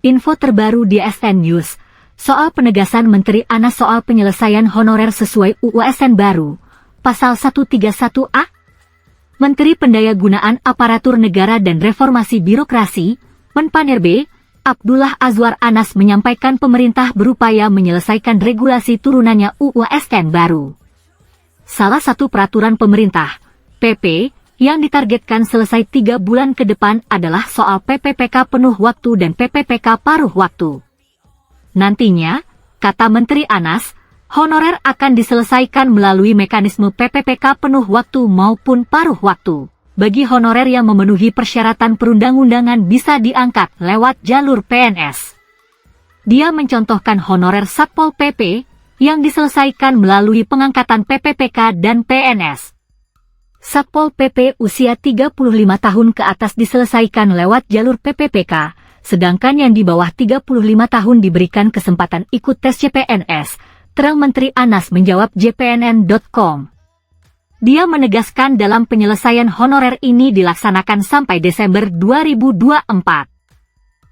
Info terbaru di ASN News, soal penegasan Menteri Anas soal penyelesaian honorer sesuai UU ASN baru, Pasal 131A. Menteri Pendayagunaan Aparatur Negara dan Reformasi Birokrasi, Menpan-RB, Abdullah Azwar Anas menyampaikan pemerintah berupaya menyelesaikan regulasi turunannya UU ASN baru. Salah satu peraturan pemerintah, PP, yang ditargetkan selesai 3 bulan ke depan adalah soal PPPK penuh waktu dan PPPK paruh waktu. Nantinya, kata Menteri Anas, honorer akan diselesaikan melalui mekanisme PPPK penuh waktu maupun paruh waktu. Bagi honorer yang memenuhi persyaratan perundang-undangan bisa diangkat lewat jalur PNS. Dia mencontohkan honorer Satpol PP yang diselesaikan melalui pengangkatan PPPK dan PNS. Satpol PP usia 35 tahun ke atas diselesaikan lewat jalur PPPK, sedangkan yang di bawah 35 tahun diberikan kesempatan ikut tes CPNS, terang Menteri Anas menjawab jpnn.com. Dia menegaskan dalam penyelesaian honorer ini dilaksanakan sampai Desember 2024.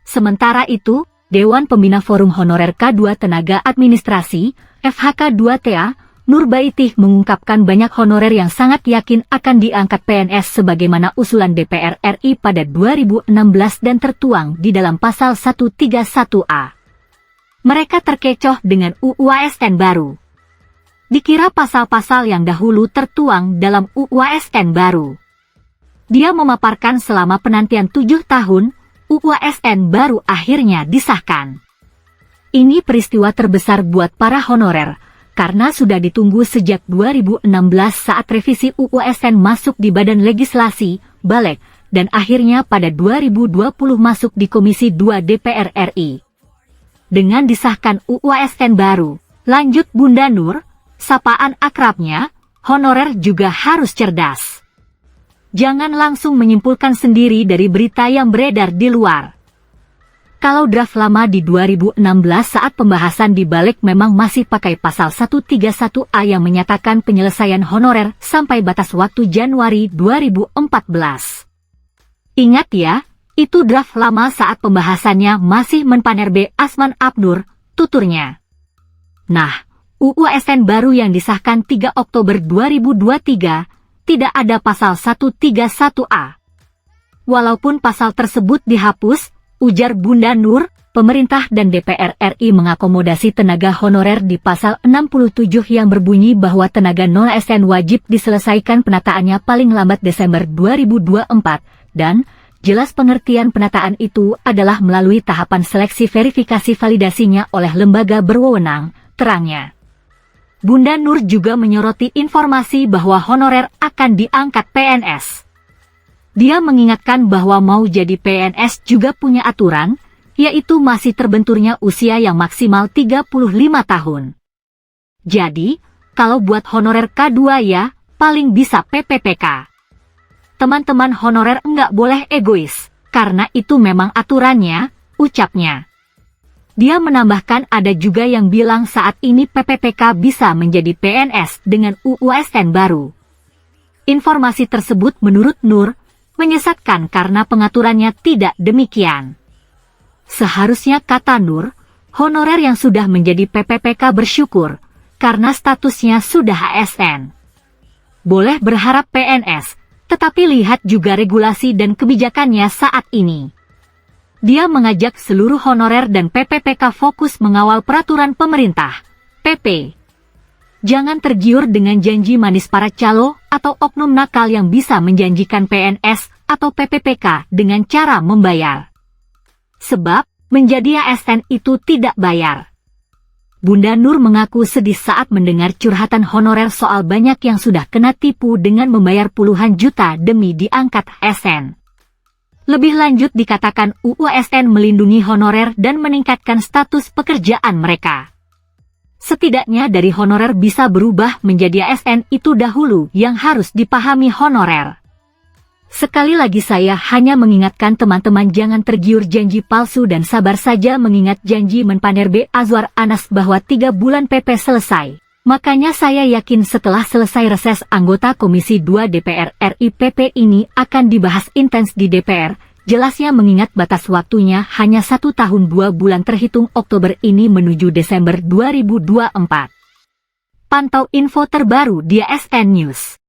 Sementara itu, Dewan Pembina Forum Honorer K2 Tenaga Administrasi, FHK2TA, Nur Baitih mengungkapkan banyak honorer yang sangat yakin akan diangkat PNS sebagaimana usulan DPR RI pada 2016 dan tertuang di dalam Pasal 131A. Mereka terkecoh dengan UU ASN baru. Dikira pasal-pasal yang dahulu tertuang dalam UU ASN baru. Dia memaparkan selama penantian 7 tahun, UU ASN baru akhirnya disahkan. Ini peristiwa terbesar buat para honorer, karena sudah ditunggu sejak 2016 saat revisi UU ASN masuk di Badan Legislasi, Balek, dan akhirnya pada 2020 masuk di Komisi 2 DPR RI. Dengan disahkan UU ASN baru, lanjut Bunda Nur, sapaan akrabnya, honorer juga harus cerdas. Jangan langsung menyimpulkan sendiri dari berita yang beredar di luar. Kalau draft lama di 2016 saat pembahasan di Balek memang masih pakai pasal 131A yang menyatakan penyelesaian honorer sampai batas waktu Januari 2014. Ingat ya, itu draft lama saat pembahasannya masih Menpan-RB Asman Abnur, tuturnya. Nah, UU ASN baru yang disahkan 3 Oktober 2023, tidak ada pasal 131A. Walaupun pasal tersebut dihapus, ujar Bunda Nur, pemerintah dan DPR RI mengakomodasi tenaga honorer di pasal 67 yang berbunyi bahwa tenaga non-ASN wajib diselesaikan penataannya paling lambat Desember 2024, dan jelas pengertian penataan itu adalah melalui tahapan seleksi verifikasi validasinya oleh lembaga berwenang, terangnya. Bunda Nur juga menyoroti informasi bahwa honorer akan diangkat PNS. Dia mengingatkan bahwa mau jadi PNS juga punya aturan, yaitu masih terbenturnya usia yang maksimal 35 tahun. Jadi, kalau buat honorer K2 ya, paling bisa PPPK. Teman-teman honorer enggak boleh egois, karena itu memang aturannya, ucapnya. Dia menambahkan ada juga yang bilang saat ini PPPK bisa menjadi PNS dengan UU ASN baru. Informasi tersebut menurut Nur, menyesatkan karena pengaturannya tidak demikian. Seharusnya kata Nur, honorer yang sudah menjadi PPPK bersyukur, karena statusnya sudah ASN. Boleh berharap PNS, tetapi lihat juga regulasi dan kebijakannya saat ini. Dia mengajak seluruh honorer dan PPPK fokus mengawal peraturan pemerintah, PP. Jangan tergiur dengan janji manis para calo atau oknum nakal yang bisa menjanjikan PNS atau PPPK dengan cara membayar. Sebab, menjadi ASN itu tidak bayar. Bunda Nur mengaku sedih saat mendengar curhatan honorer soal banyak yang sudah kena tipu dengan membayar puluhan juta demi diangkat ASN. Lebih lanjut dikatakan UU ASN melindungi honorer dan meningkatkan status pekerjaan mereka. Setidaknya dari honorer bisa berubah menjadi ASN itu dahulu yang harus dipahami honorer. Sekali lagi saya hanya mengingatkan teman-teman jangan tergiur janji palsu dan sabar saja mengingat janji Menpan-RB Azwar Anas bahwa 3 bulan PP selesai. Makanya saya yakin setelah selesai reses anggota Komisi 2 DPR RI PP ini akan dibahas intens di DPR, Jelasnya mengingat batas waktunya hanya 1 tahun 2 bulan terhitung Oktober ini menuju Desember 2024. Pantau info terbaru di ASN News.